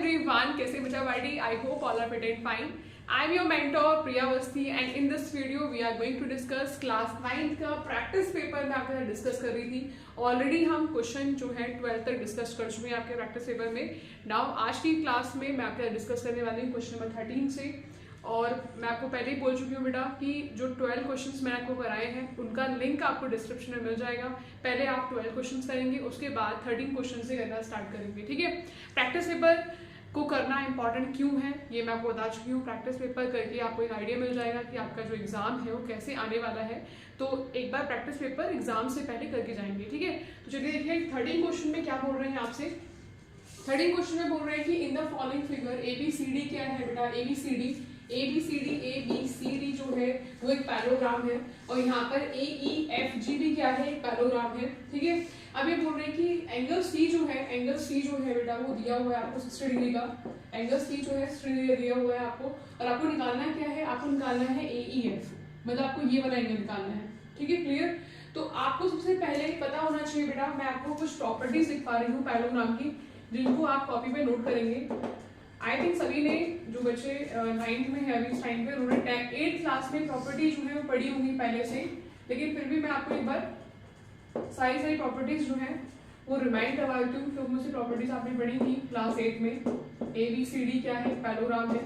everyone, कैसे बचा बाड़ी? I hope all are fit and fine. I'm your mentor Priya Awasthi and in this video we are going to discuss class 9th का practice paper में आपके साथ discuss कर रही थी. ऑलरेडी हम क्वेश्चन जो है 12th तक डिस्कस कर चुके हैं आपके प्रैक्टिस पेपर में. नाउ आज की क्लास में मैं आपके साथ डिस्कस करने वाली हूँ क्वेश्चन नंबर 13 से. और मैं आपको पहले ही बोल चुकी हूँ बेटा कि जो 12 क्वेश्चंस मैंने आपको कराए हैं उनका लिंक आपको डिस्क्रिप्शन में मिल जाएगा. पहले आप 12 क्वेश्चंस करेंगे, उसके बाद 13 क्वेश्चन से करना स्टार्ट करेंगे. ठीक है. प्रैक्टिस पेपर को करना इंपॉर्टेंट क्यों है ये मैं आपको बता चुकी हूँ. प्रैक्टिस पेपर करके आपको एक आइडिया मिल जाएगा कि आपका जो एग्जाम है वो कैसे आने वाला है. तो एक बार प्रैक्टिस पेपर एग्जाम से पहले करके जाएंगे. ठीक है. तो चलिए देखिए 13 क्वेश्चन में क्या बोल रहे हैं आपसे. 13 क्वेश्चन में बोल रहे हैं कि in the following figure ABCD क्या है बेटा. ABCD जो है वो एक पैराग्राम है और यहाँ पर AEFG भी क्या है, एक पैराग्राम है. ठीक है. अब ये बोल रहे हैं कि एंगल C जो है बेटा वो दिया हुआ है आपको 60 डिग्री का. एंगल C जो है 60 डिग्री दिया हुआ है आपको और आपको निकालना क्या है, आपको निकालना है AEF, मतलब आपको ये वाला एंगल निकालना है. ठीक है. क्लियर. तो आपको सबसे पहले पता होना चाहिए बेटा, मैं आपको कुछ प्रॉपर्टीज दिखा रही हूँ पैराग्राम की जिनको आप कॉपी पे नोट करेंगे. आई थिंक सभी ने जो बच्चे 9th में है अभी इस टाइम पे उन्होंने 8th क्लास में प्रॉपर्टी जो है वो पढ़ी होंगी पहले से, लेकिन फिर भी मैं आपको एक बार सारी प्रॉपर्टीज जो है वो रिमाइंड करवा देती हूँ क्योंकि मुझसे प्रॉपर्टीज आपने पढ़ी थी क्लास 8 में. ABCD क्या है, पैराग्राम है.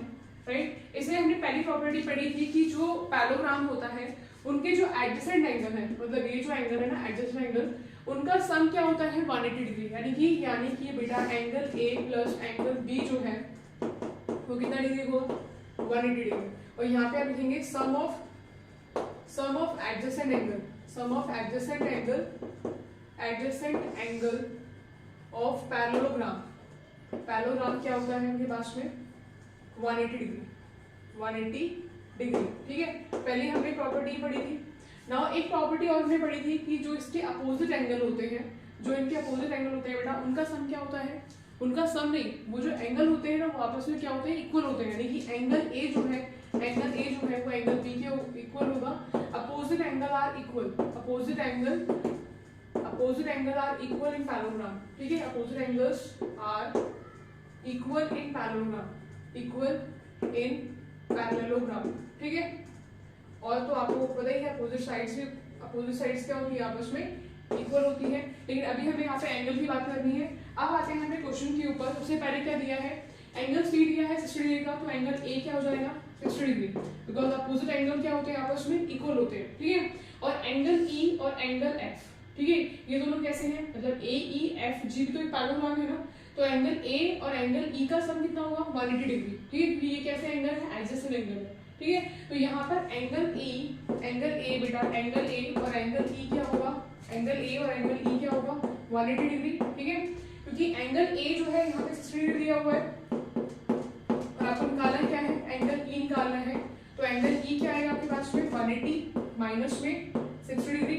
राइट. इसमें हमने पहली प्रॉपर्टी पढ़ी थी कि जो पैराग्राम होता है उनके जो एडजेसेंट एंगल है, मतलब ये जो एंगल है ना एडजेसेंट एंगल, उनका सम क्या होता है 180 डिग्री. यानी कि बेटा angle A plus angle B जो है वो कितना डिग्री को 180 डिग्री. और यहाँ पे आप लिखेंगे sum of adjacent angle of parallelogram. Parallelogram क्या होता है उनके पास में 180 डिग्री. ठीक है. पहले हमने प्रॉपर्टी पढ़ी थी. नाउ एक प्रॉपर्टी और हमने पढ़ी थी कि जो इसके अपोजिट एंगल होते हैं, बेटा उनका सम क्या होता है. उनका सम नहीं, वो जो एंगल होते हैं ना वो आपस में क्या होते हैं, इक्वल होते हैं. यानी कि एंगल A जो है वो एंगल B के इक्वल होगा. Opposite angle are equal in parallelogram. ठीक है. Opposite angles are equal in parallelogram. ठीक है. और तो आपको पता ही है अपोजिट साइड्स क्या होती है, आपस में इक्वल होती है. लेकिन अभी हमें यहाँ पे एंगल की बात करनी है. अब आते हैं हमें क्वेश्चन के ऊपर. सबसे पहले क्या दिया है, एंगल C दिया है 60 डिग्री का, तो एंगल A क्या हो जाएगा 60 डिग्री, बिकॉज अपोजिट एंगल क्या होते हैं, आपस में इक्वल होते हैं. ठीक है. और एंगल E और एंगल F, ठीक है, ये दोनों कैसे हैं, मतलब AEFG भी तो एक पैरेललोग्राम है ना, तो एंगल A और एंगल E का सम कितना होगा 180 डिग्री. ठीक है. ये कैसे एंगल है, एडजेसेंट एंगल है. ठीक है. तो यहाँ पर एंगल A बेटा एंगल A और एंगल E क्या होगा, 180 डिग्री. ठीक है. क्योंकि एंगल A जो है यहाँ पे 60 डिग्री दिया हुआ है और आपको निकालना क्या है, एंगल E निकालना है. तो एंगल E क्या आएगा आपके पास में 180 माइनस में 60 degree.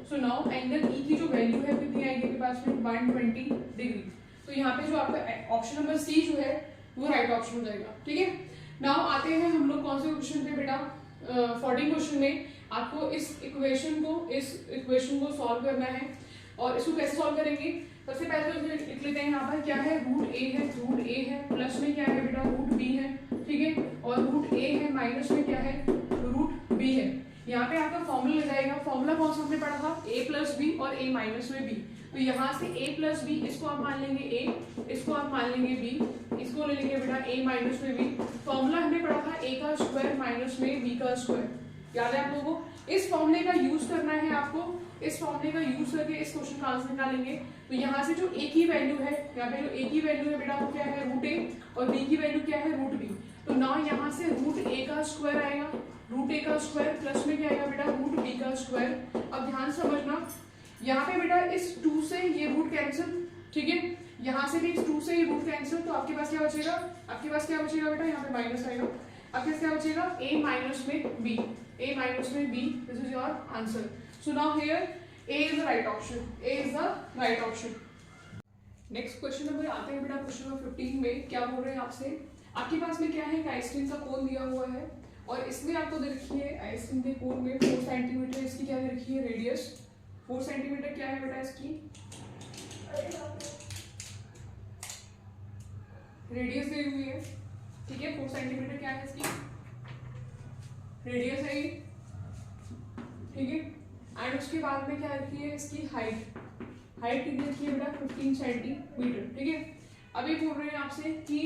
So now angle E की जो वैल्यू है कितनी आएगी आपके पास में 120 डिग्री. तो यहाँ पे जो आपका ऑप्शन नंबर C जो है वो राइट ऑप्शन हो जाएगा. ठीक है. नाउ आते हैं हम लोग कौन से क्वेश्चन पे बेटा, 14 क्वेश्चन में आपको इस इक्वेशन को सॉल्व करना है. और इसको कैसे सॉल्व करेंगे, सबसे पहले तो लिख लेते हैं. यहाँ पर क्या है, रूट ए है, प्लस में क्या है बेटा रूट B है. ठीक है. और रूट A है, माइनस में क्या है रूट B है. यहाँ पे आपका फॉर्मूला लग जाएगा. फॉर्मूला कौन सा हमने पढ़ा था, A प्लस B और A माइनस में B. तो यहाँ से A प्लस B, इसको आप मान लेंगे A, इसको आप मान लेंगे B, इसको ले लेंगे बेटा A माइनस में B. फॉर्मूला हमने पढ़ा था A का स्क्वायर माइनस में B का स्क्वायर. याद है आप लोगों को. इस फॉर्मूले का यूज करना है आपको. इस फॉर्मूले का यूज करके इस क्वेश्चन का आंसर निकालेंगे. तो यहाँ से जो A की वैल्यू है, यहाँ पे जो A की वैल्यू है बेटा वो क्या है रूट A और B की वैल्यू क्या है रूट B. तो ना यहाँ से रूट A का स्क्वायर आएगा, रूट A का स्क्वायर प्लस में क्या आएगा बेटा रूट B का स्क्वायर. अब ध्यान समझना, यहाँ पे बेटा इस 2 से ये रूट कैंसिल. ठीक है. यहाँ से भी इस 2 से ये रूट कैंसिल. तो आपके पास क्या बचेगा, बेटा यहाँ पे माइनस आएगा. आपके पास क्या बचेगा A माइनस में B. This is your answer. So now here A is the right option. Next question number आते हैं बेटा क्वेश्चन नंबर 15 में. क्या बोल रहे हैं आपसे, आपके पास में क्या है, एक आइसक्रीम का कोन दिया हुआ है और इसमें आपको दे रखी है आइसक्रीम के कोन में 4 सेंटीमीटर इसकी क्या दे रखी है रेडियस. 4 सेंटीमीटर क्या है बेटा इसकी, रेडियस दी हुई है, ठीक है, 4 सेंटीमीटर क्या है इसकी रेडियस है ये, ठीक है। एंड उसके बाद में क्या रखी है इसकी हाइट कितनी रखी है बेटा 15 सेंटीमीटर, ठीक है। अभी बोल रहे हैं आपसे कि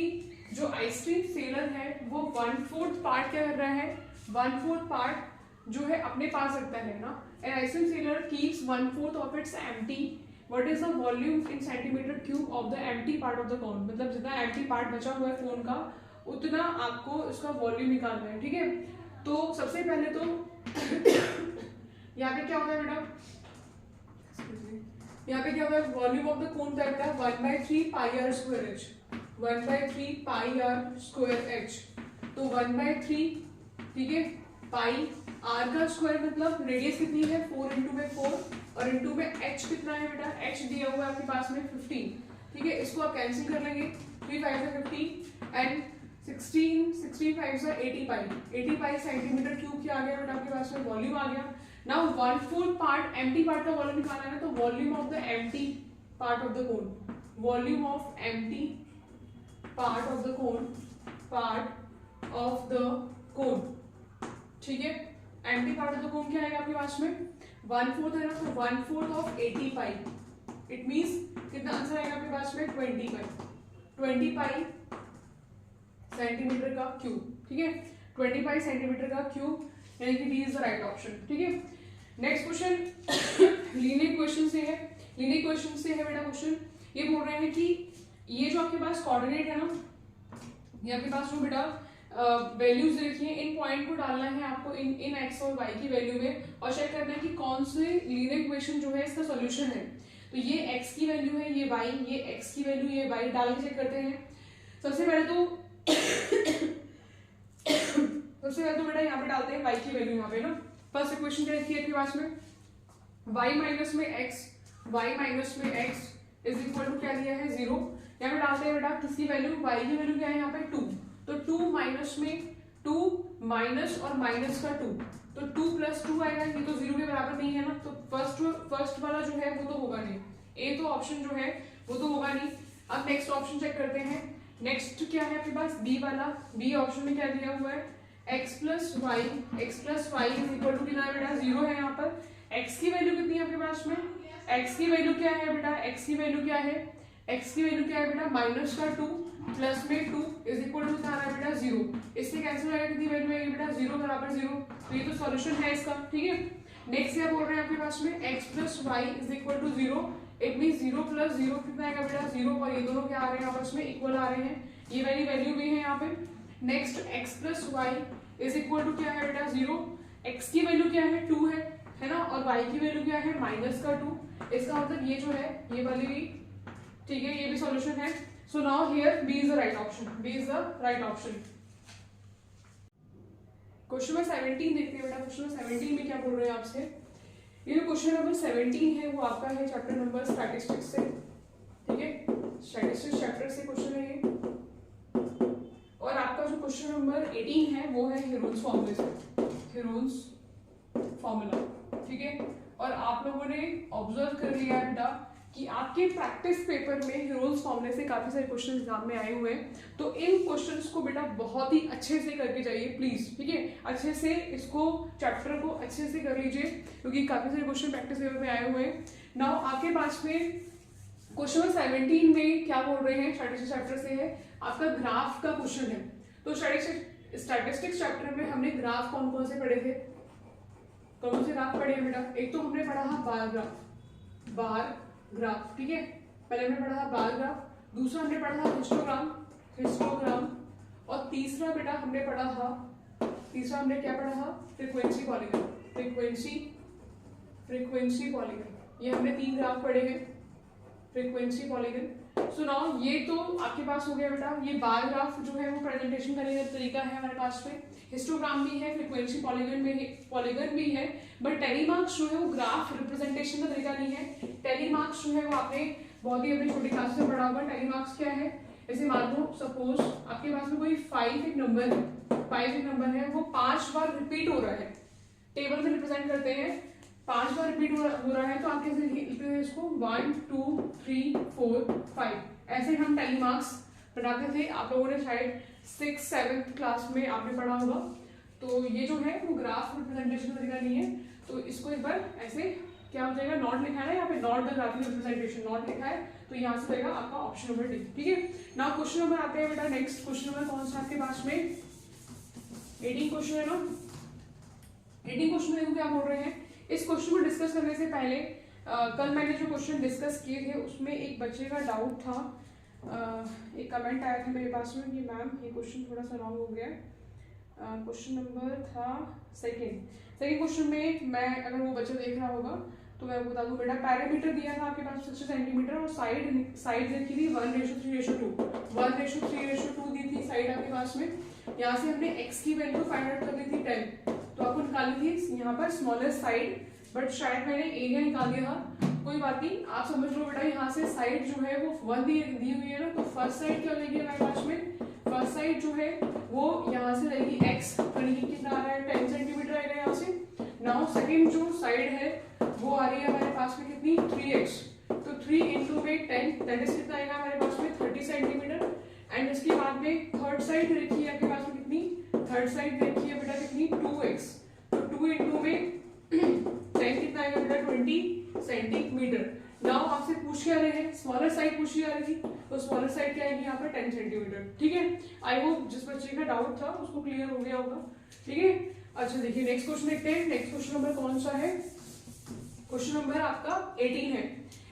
जो आइसक्रीम सेलर है वो 1/4 पार्ट क्या कर रहा है, 1/4 पार्ट जो है अपने पास रखता है ना। An ice cream seller keeps 1/4 of its empty, what is the volume in centimetre cube of the empty part of the cone, मतलब जितना एम्प्टी पार्ट बचा हुआ है कोन का उतना आपको इसका वॉल्यूम निकालना है, ठीक है। तो सबसे पहले तो यहाँ पे क्या होता है बेटा, यहाँ पे क्या होता है वॉल्यूम ऑफ द कोन क्या होता है 1/3 pi R square H, 1/3 pi R square H. तो 1/3, ठीक है, पाई आर का स्क्वायर मतलब रेडियस कितनी है 4 इंटू में 4 और इंटू में एच कितना है बेटा, एच दिया हुआ है आपके पास में 15, ठीक है। इसको आप कैंसिल कर लेंगे, 3 5 से 15 एंड 16 5 से 80 पाई सेंटीमीटर क्यूब क्या आ गया बेटा आपके पास में वॉल्यूम आ गया। नाउ 1/4 पार्ट एम्प्टी पार्ट का वॉल्यूम निकालना है ना, तो volume of the empty part of the cone, volume of empty part of the cone, part of the cone, ठीक है। Empty part of the cone क्या आएगा आपके पास में 1/4 है ना, तो 1/4 ऑफ 80 पाई, इट मींस कितना आंसर आएगा आपके पास में 20 पाई सेंटीमीटर का क्यूब, ठीक है, 20 पाई सेंटीमीटर का क्यूब, यानी कि D is the right option, ठीक है। नेक्स्ट क्वेश्चन लीनियर क्वेश्चन से है, लीनियर क्वेश्चन से है बेटा क्वेश्चन। ये बोल रहे हैं कि ये जो आपके पास कोऑर्डिनेट है ना, ये आपके पास जो बेटा वैल्यूज लिखी है, इन पॉइंट को डालना है आपको इन एक्स और वाई की वैल्यू में और चेक करना है कि कौन से लीनियर इक्वेशन जो है इसका सॉल्यूशन है। तो ये एक्स की वैल्यू है, ये वाई, ये एक्स की वैल्यू, ये वाई, डाल के चेक करते हैं। सबसे पहले तो बेटा यहाँ पे डालते हैं y की वैल्यू, यहाँ पे ना फर्स्ट इक्वेशन क्या लिखी है आपके पास में y माइनस में x इज इक्वल टू क्या दिया है 0। यहाँ पे डालते हैं बेटा किसकी वैल्यू, y की वैल्यू क्या है यहाँ पे 2, तो 2 माइनस में 2 माइनस और माइनस का 2, तो 2 प्लस 2 आएगा, ये तो 0 के बराबर नहीं है ना, तो फर्स्ट वाला जो है वो तो होगा नहीं, ए तो ऑप्शन जो है वो तो होगा नहीं। अब नेक्स्ट ऑप्शन चेक करते हैं, नेक्स्ट क्या है आपके पास बी वाला, बी ऑप्शन में क्या दिया हुआ है x plus Y is equal to कितना है बेटा 0 है। यहाँ पर x की वैल्यू कितनी है आपके पास में, x की वैल्यू क्या है बेटा, x की वैल्यू क्या है बेटा माइनस का 2 प्लस में 2 इज इक्वल टू क्या है बेटा 0, इससे कैंसिल आएगा, कितनी वैल्यू आएगी बेटा 0 बराबर 0, तो ये तो सॉल्यूशन है इसका, ठीक है। नेक्स्ट क्या बोल रहे हैं आपके पास में x plus Y is equal to 0, it mean 0 plus 0 कितना आएगा बेटा 0, और ये दोनों क्या आ रहे हैं आपस में इक्वल आ रहे हैं, ये वाली वैल्यू भी है यहाँ पे। Next x plus Y is equal to क्या है बेटा 0, x की वैल्यू क्या है 2 है ना, और y की वैल्यू क्या है माइनस का 2, इसका मतलब ये जो है ये वाली भी, ठीक है, ये भी सॉल्यूशन है। So now here B is the right option, B is the right option. Question number 17 देखते हैं बेटा, क्वेश्चन नंबर 17 में क्या बोल रहे हैं आपसे, ये जो क्वेश्चन नंबर 17 है वो आपका है चैप्टर नंबर स्टैटिस्टिक्स से, ठीक है, स्टैटिस्टिक्स चैप्टर से क्वेश्चन है ये, और आपका जो क्वेश्चन नंबर 18 है वो है हेरोन्स फॉर्मूले से, हेरोन्स फॉर्मूला, ठीक है। और आप लोगों ने ऑब्जर्व कर लिया बेटा कि आपके प्रैक्टिस पेपर में हेरोन्स फॉर्मूले से काफी सारे क्वेश्चन एग्जाम में आए हुए हैं, तो इन क्वेश्चंस को बेटा बहुत ही अच्छे से करके जाइए प्लीज, ठीक है, अच्छे से इसको चैप्टर को अच्छे से कर लीजिए क्योंकि काफी सारे क्वेश्चन प्रैक्टिस पेपर में आए हुए हैं। नाउ आपके पास में क्वेश्चन नंबर 17 में क्या बोल रहे हैं, स्टैटिस्टिक्स चैप्टर से है, आपका ग्राफ का क्वेश्चन है। तो स्टैटिस्टिक्स चैप्टर में हमने ग्राफ कौन कौन से पढ़े थे, कौन से ग्राफ पढ़े हैं बेटा, एक तो हमने पढ़ा है बार ग्राफ, ठीक है, पहले हमने पढ़ा था बार ग्राफ, दूसरा हमने पढ़ा था हिस्टोग्राम, और तीसरा बेटा हमने पढ़ा था, तीसरा हमने क्या पढ़ा था फ्रीक्वेंसी पॉलीगन, ये हमने 3 ग्राफ पढ़े हैं, फ्रीक्वेंसी पॉलीगन। सो नाउ ये तो आपके पास हो गया बेटा, ये बार ग्राफ जो है वो प्रेजेंटेशन करने का तरीका है हमारे पास में, हिस्टोग्राम भी है, फ्रीक्वेंसी पॉलीगन भी है, बट टेलीमार्क्स जो है वो ग्राफ रिप्रेजेंटेशन का तरीका नहीं है। टेलीमार्क्स जो है वो आपने बहुत ही अपनी छोटी क्लास में पढ़ा होगा। टेलीमार्क्स क्या है, जैसे मान लो सपोज आपके पास में कोई 5 एक नंबर है, वो 5 बार रिपीट हो रहा है, टेबल में रिप्रेजेंट करते हैं, 5 बार रिपीट हो रहा है, तो आप कैसे लिखते हैं इसको 1 2 3 4 5, ऐसे हम टेलीमार्क्स बनाते थे। आप लोगों ने शायद 6th-7th क्लास में आपने पढ़ा होगा। तो ये जो है वो ग्राफ रिप्रेजेंटेशन का तरीका नहीं है, तो इसको एक बार ऐसे क्या हो जाएगा, नॉट लिखा है ना यहाँ पे, not the graphic representation, not लिखा है, तो यहाँ से जाएगा आपका ऑप्शन नंबर डी। ठीक है, नाउ क्वेश्चन नंबर आते हैं बेटा नेक्स्ट। क्वेश्चन नंबर कौन सा आपके पास में, 18 क्वेश्चन है ना। 18 क्वेश्चन में क्या बोल रहे हैं, इस क्वेश्चन को डिस्कस करने से पहले कल मैंने जो क्वेश्चन डिस्कस किए थे उसमें एक बच्चे का डाउट था, एक कमेंट आया था मेरे पास में कि मैम ये क्वेश्चन थोड़ा सा रॉन्ग हो गया। क्वेश्चन नंबर था सेकंड क्वेश्चन में, मैं अगर वो बच्चा देख रहा होगा तो मैं बता दूं बेटा, पैरामीटर दिया था आपके पास 60 सेंटीमीटर और साइड देखी थी 1:3:2, 1:3:2 दी थी साइड आपके पास में। यहाँ से हमने x की वैल्यू फाइंड आउट कर दी थी 10, तो आपको निकाली थी यहाँ पर स्मॉलेस्ट साइड, बट शायद मैंने एरिया निकाल दिया था, कोई बात नहीं, आप समझ लो बेटा। यहाँ से साइड जो है वो 1 दी हुई है ना, तो फर्स्ट साइड क्या लेगी हमारे पास में, फर्स्ट साइड जो है वो यहाँ से रहेगी x, कितना आ रहा है 10 सेंटीमीटर आएगा यहाँ से। नाउ सेकंड जो साइड है वो आ रही है हमारे पास में कितनी 3x, तो 3 into 10 दैट इज कितना आएगा हमारे पास में 30 सेंटीमीटर। एंड इसके बाद में थर्ड साइड देखी है आपके पास में कितनी, थर्ड साइड देखी है बेटा कितनी 2x, तो 2 into 10 कितना आएगा बेटा 20 सेंटीमीटर। नाउ आपसे पूछ क्या रहे हैं, स्मॉलर साइड पूछी जा रही थी, तो स्मॉलर साइड क्या आएगी यहाँ पर 10 सेंटीमीटर। ठीक है, आई होप जिस बच्चे का डाउट था उसको क्लियर हो गया होगा। ठीक है, अच्छा देखिए नेक्स्ट क्वेश्चन देखते हैं। नेक्स्ट क्वेश्चन नंबर कौन सा है, क्वेश्चन नंबर आपका 18 है।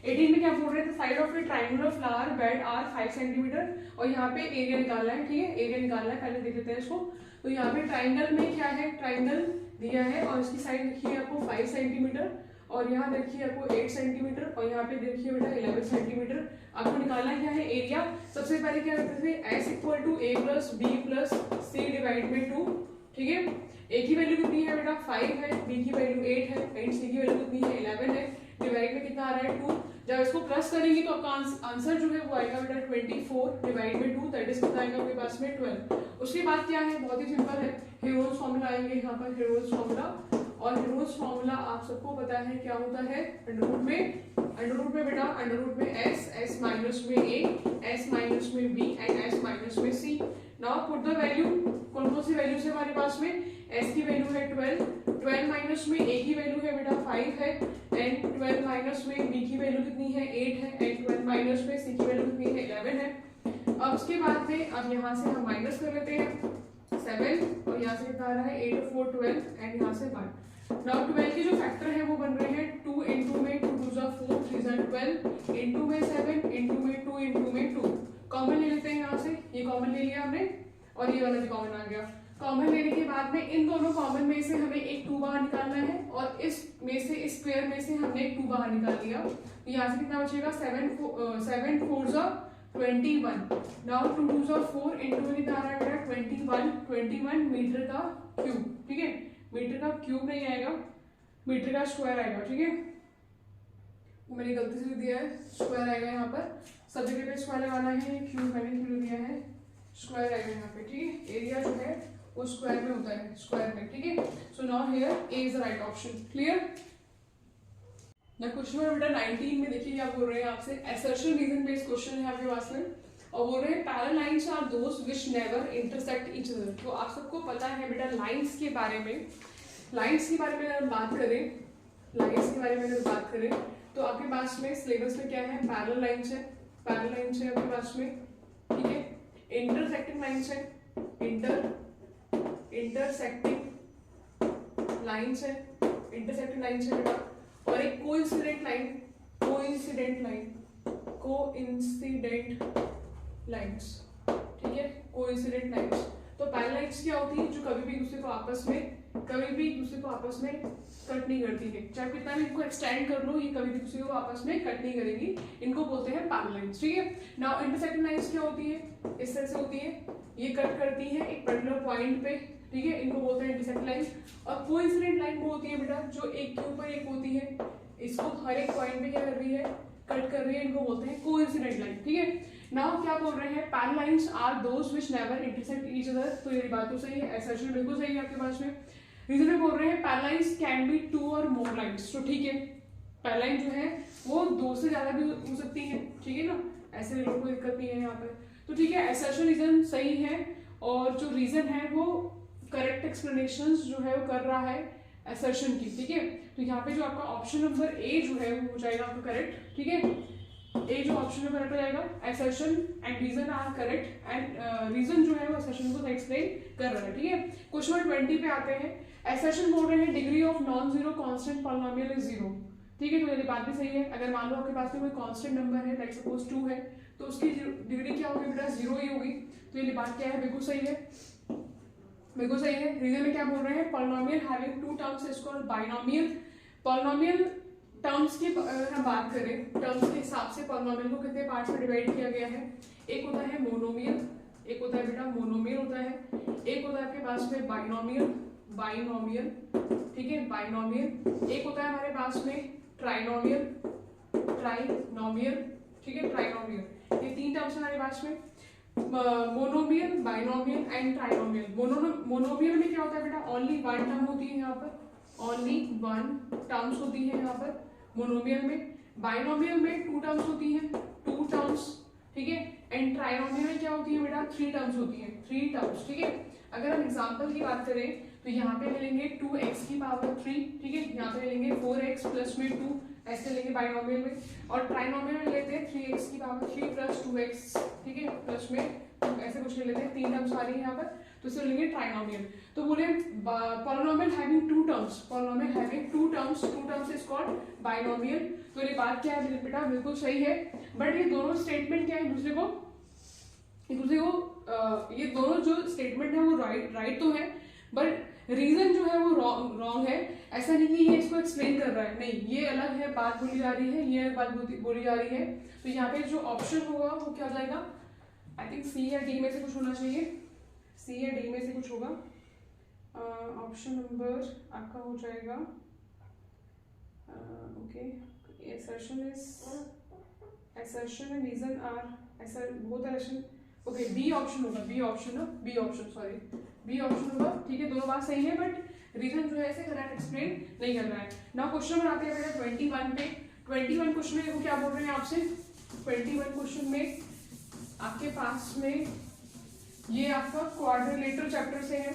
18 में क्या बोल रहे थे, side of a triangular flower bed are 5 centimetre, और यहाँ पे एरिया निकालना है। ठीक है, एरिया निकालना है, पहले देख लेते हैं इसको। तो यहाँ पे ट्राइंगल में क्या है, ट्राइंगल दिया है और इसकी साइड देखिए आपको 5 सेंटीमीटर, और यहाँ देखिए आपको 8 सेंटीमीटर, और यहाँ पे देखिए बेटा 11 सेंटीमीटर। आपको निकालना क्या है एरिया। सबसे पहले क्या करते थे, s = a + b + c divide में 2। ठीक है, a की वैल्यू कितनी है बेटा 5 है, b की वैल्यू 8 है, एंड c की वैल्यू कितनी है 11 है, डिवाइड में कितना आ रहा है 2। जब इसको प्लस करेंगे तो आपका आंसर जो है वो आएगा बेटा 24 डिवाइड में 2, दैट इज कितना आएगा आपके पास में 12। उसके बाद क्या है, बहुत ही सिंपल है, हेरोल्स फॉर्मूला आएंगे यहाँ पर, हेरोल्स फॉर्मूला। और हेरोल्स फॉर्मूला आप सबको पता है क्या होता है, अंडर रूट में बेटा, अंडर रूट में s माइनस में a, s माइनस में b एंड s माइनस में c। Now put the value, कौन सी वैल्यू है हमारे पास में, s की वैल्यू है 12 माइनस में a की वैल्यू है बेटा 5 है, एंड 12 माइनस में b की वैल्यू कितनी है 8 है, एंड 12 माइनस में c की वैल्यू कितनी है 11 है। अब उसके बाद में अब यहाँ से हम माइनस कर लेते हैं 7, और यहाँ से कितना आ रहा है 8 4 12 एंड यहाँ से 1। नाउ 12 के जो फैक्टर है वो बन रहे हैं 2 into में 2 2 4 3 12, into में 7, into में 2, into में 2। कॉमन ले लेते हैं यहाँ से, ये कॉमन ले लिया हमने और ये वाला भी कॉमन आ गया। कॉमन लेने के बाद में इन दोनों कॉमन में से हमें एक 2 बाहर निकालना है, और इस में से इस पेयर में से हमने एक 2 बाहर निकाल लिया। तो यहाँ से कितना बचेगा 7 4 21। नाउ 2 2 4 into में कितना आ रहा है 21 मीटर का क्यूब। ठीक है, मीटर का क्यूब नहीं आएगा, मीटर का स्क्वायर आएगा। ठीक है, मैंने गलती से दिया है, स्क्वायर आएगा यहाँ पर, सब जगह पे स्क्वायर लगाना है, क्यूब मैंने क्यों दिया है, स्क्वायर आएगा यहाँ पे। ठीक है, एरिया जो है वो स्क्वायर में होता है, स्क्वायर में। ठीक है, so now here A is the right option. Clear. ना क्वेश्चन नंबर बेटा 19 में देखिए क्या बोल रहे हैं आपसे, असर्शन रीजन बेस्ड क्वेश्चन है आपके पास में, और बोल रहे हैं parallel lines are those which never intersect each other. तो आप सबको पता है बेटा लाइंस के बारे में, लाइंस के बारे में अगर बात करें, लाइंस के बारे में अगर बात करें तो आपके पास में सिलेबस में क्या है, पैरेलल लाइंस है, पैरेलल लाइंस है आपके पास में। ठीक है, इंटरसेक्टिंग लाइंस है, इंटरसेक्टिंग लाइंस है, इंटरसेक्टिंग लाइंस है बेटा, और एक कोइंसिडेंट लाइन, कोइंसिडेंट लाइंस। ठीक है, कोइंसिडेंट लाइंस। तो पैरेलल लाइंस क्या होती है, जो कभी भी दूसरे को आपस में कट नहीं करती है, चाहे कितना भी इनको एक्सटेंड कर लो, ये कभी भी दूसरे को आपस में कट नहीं करेगी, इनको बोलते हैं पैरेलल लाइंस। ठीक है, नाउ इंटरसेक्टिंग लाइंस क्या होती है, इस तरह से होती है, ये कट करती है एक पर्टिकुलर पॉइंट पे। ठीक है, इनको बोलते हैं इंटरसेक्टिंग लाइन। और कोइंसिडेंट लाइन वो होती है बेटा जो एक के ऊपर एक होती है, इसको हर एक पॉइंट पे क्या कर रही है, कट कर रही है, इनको बोलते हैं कोइंसिडेंट लाइन। ठीक है, नाउ क्या बोल रहे हैं, parallel lines are those which never intersect each other. तो ये बात तो सही है, असर्शन बिल्कुल सही है आपके पास में। रीजन में बोल रहे हैं पैरेलल लाइंस कैन बी 2 और मोर लाइंस। तो ठीक है, पैरेलल लाइन जो है वो 2 से ज्यादा भी हो सकती है। ठीक है ना, ऐसे लोगों को दिक्कत नहीं है यहाँ पर। तो ठीक है, असर्शन रीजन सही है और जो रीजन है वो करेक्ट एक्सप्लेनेशंस जो है वो कर रहा है असर्शन की, ठीक है। तो यहाँ पे जो आपका ऑप्शन नंबर ए जो है वो हो जाएगा आपका करेक्ट, ठीक है। ए जो ऑप्शन में करेक्ट हो जाएगा, assertion and reason are correct and reason जो है वो असर्शन को एक्सप्लेन कर रहा है, ठीक है। क्वेश्चन नंबर 20 पे आते हैं। असर्शन बोल रहे हैं degree of non zero constant polynomial is 0, ठीक है। तो ये बात भी सही है। अगर मान लो आपके पास में कोई कांस्टेंट नंबर है, लाइक सपोज 2 है, तो उसकी डिग्री क्या होगी बेटा, 0 ही होगी। तो ये बात क्या है, बिल्कुल सही है, बिल्कुल सही है। रीजन में क्या बोल रहे हैं, polynomial having two terms is called binomial. Polynomial terms की अगर हम बात करें, टर्म्स के हिसाब से पॉलिनोमियल को कितने पार्ट्स में डिवाइड किया गया है। एक होता है मोनोमियल, एक होता है बेटा मोनोमियल होता है, एक होता है आपके पास में बाइनोमियल, बाइनोमियल, ठीक है, बाइनोमियल। एक होता है हमारे पास में ट्राइनोमियल, ट्राइनोमियल, ठीक है, ट्राइनोमियल। ये 3 टर्म्स हमारे पास में, monomial, binomial and trinomial. Monomial में क्या होता है बेटा, ओनली 1 टर्म होती है यहाँ पर, ओनली 1 टर्म्स होती है यहाँ पर मोनोमियल में। बाइनोमियल में 2 टर्म्स होती हैं, 2 टर्म्स, ठीक है। एंड ट्राइनोमियल में क्या होती है बेटा, 3 टर्म्स होती हैं, 3 टर्म्स, ठीक है। अगर हम एग्जांपल की बात करें तो यहाँ पे ले लेंगे 2x की पावर 3, ठीक है। यहाँ पे ले लेंगे 4x प्लस में 2, ऐसे लेंगे बाइनोमियल में। और ट्राइनोमियल में लेते हैं 3x की पावर 3 प्लस 2x, ठीक है, प्लस में ऐसे कुछ ले लेते हैं, 3 टर्म्स आ रही है यहाँ पर, तो इसे लेंगे ट्राइनोमियल। तो बोले polynomial having 2 terms, polynomial having 2 terms is called binomial. तो ये बात क्या है बेटा, बिल्कुल सही है। बट ये दोनों स्टेटमेंट क्या है, दूसरे को ये दोनों जो स्टेटमेंट है वो राइट तो है, बट रीजन जो है वो रॉन्ग है। ऐसा नहीं कि ये इसको एक्सप्लेन कर रहा है, नहीं, ये अलग है बात बोली जा रही है, ये बात बोली जा रही है। तो यहाँ पे जो ऑप्शन होगा वो क्या हो जाएगा, आई थिंक सी या डी में से कुछ होना चाहिए, सी या डी में से कुछ होगा। ऑप्शन नंबर आपका हो जाएगा, okay, assertion and reason are ऐसा बहुत है, ओके, बी ऑप्शन होगा, बी ऑप्शन होगा, ठीक है। दोनों बात सही है, बट रीजन जो है इसे करेक्ट एक्सप्लेन नहीं कर रहा है। नाउ क्वेश्चन में आते हैं बेटा 21 पे। 21 क्वेश्चन में वो क्या बोल रहे हैं आपसे, 21 क्वेश्चन में आपके पास में ये आपका क्वाड्रिलेटरल चैप्टर से है,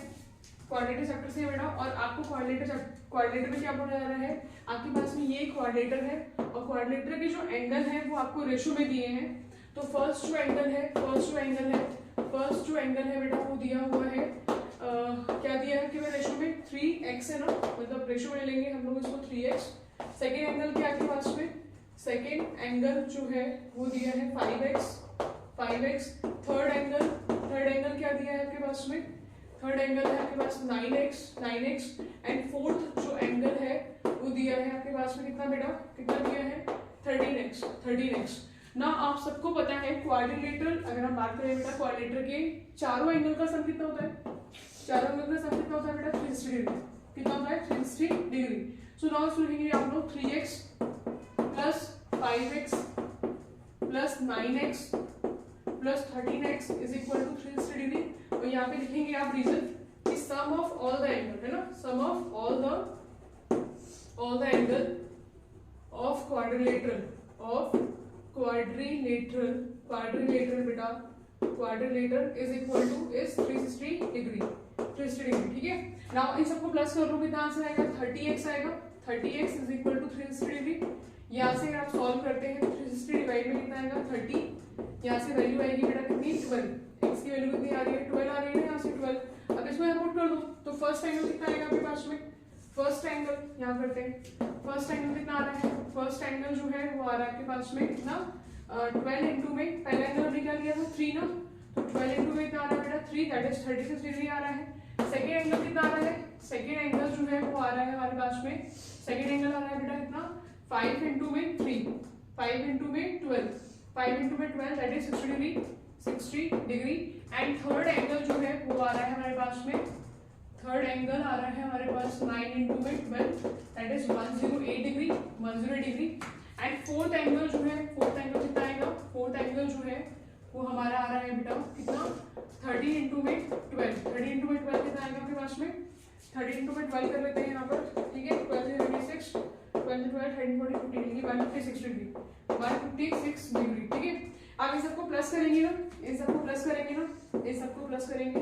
क्वाड्रिलेटर चैप्टर से है बेटा। और आपको क्वाड्रिलेटर में क्या बोला जा रहा है, आपके पास में ये क्वाड्रिलेटर है और क्वाड्रिलेटर के जो एंगल है वो आपको रेशो में दिए हैं। तो फर्स्ट जो एंगल है बेटा वो दिया हुआ है, क्या दिया है कि रेशो में 3x है ना, मतलब रेशो में लेंगे हम लोग इसको 3x। सेकेंड एंगल क्या है पास में, सेकेंड एंगल जो है वो दिया है 5x। थर्ड एंगल क्या दिया है आपके पास में, थर्ड एंगल है आपके पास 9x। एंड फोर्थ जो एंगल है वो दिया है आपके पास में कितना बेटा, कितना दिया है 13x। ना आप सबको पता है क्वाड्रिलेटरल, अगर हम बात करें बेटा क्वाड्रिलेटर के चारों एंगल का सम कितना होता है, चारों एंगल का सम कितना होता है बेटा 360 डिग्री, कितना होता है 360 डिग्री। सो नाउ इसको लिखेंगे आप लोग 3x plus 5x plus 9x plus 13x is equal to 360 degree. और यहाँ पे लिखेंगे आप रीजन कि sum of all the angle है ना, sum of all the angle of quadrilateral बेटा, quadrilateral is equal to is 360 degree, ठीक है। नाउ इन सबको प्लस कर लो, कितना आंसर आएगा 30x आएगा, 30x is equal to 360 degree. यहाँ से आप सॉल्व करते हैं तो 360 डिवाइड में कितना आएगा 30, यहाँ से वैल्यू आएगी बेटा कितनी 12, x की वैल्यू कितनी आ रही है 12 आ रही है, यहाँ से 12। अब इसको यहाँ पुट कर दो तो फर्स्ट एंगल कितना आएगा आपके पास में, फर्स्ट एंगल यहाँ करते हैं, फर्स्ट एंगल कितना आ रहा है, फर्स्ट एंगल जो है वो आ रहा है आपके पास में कितना 12 इंटू में, पहला एंगल हमने क्या लिया था 3 ना, तो 12 इंटू में कितना आ रहा है बेटा 3, दैट इज 36 डिग्री आ रहा है। सेकेंड एंगल कितना आ रहा है, सेकेंड एंगल जो है वो आ रहा है हमारे पास में, सेकेंड एंगल आ रहा है बेटा कितना 5 इंटू में 3, 5 इंटू में 12, 5 इंटू में 12 that is 60 degree. And third angle जो है वो आ रहा है हमारे पास में, थर्ड एंगल आ रहा है हमारे पास 9 इंटू में 12 that is 108 degree. And fourth angle जो है, फोर्थ एंगल कितना आएगा, फोर्थ एंगल जो है वो हमारा आ रहा है बेटा कितना 30 इंटू में 12, 30 इंटू में 12 कितना आएगा आपके पास में, 30 इंटू में 12 कर लेते हैं यहाँ पर, ठीक है, 12 26, 12 12 30 40 50 डिग्री 156 डिग्री, 156 डिग्री, ठीक है। आप इन सबको प्लस करेंगे ना, इन सबको प्लस करेंगे ना, इन सबको प्लस करेंगे,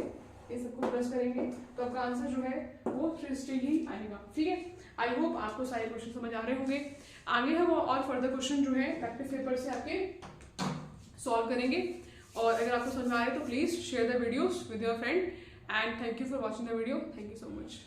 इन सबको प्लस करेंगे, तो आपका आंसर जो है वो 360 ही आएगा। ठीक है, आई होप आपको सारे क्वेश्चन समझ आ रहे होंगे। आगे हम और फर्दर क्वेश्चन जो है प्रैक्टिस पेपर से आपके सॉल्व करेंगे। और अगर आपको समझ में आए तो please share the videos with your friend and thank you for watching the video. Thank you so much.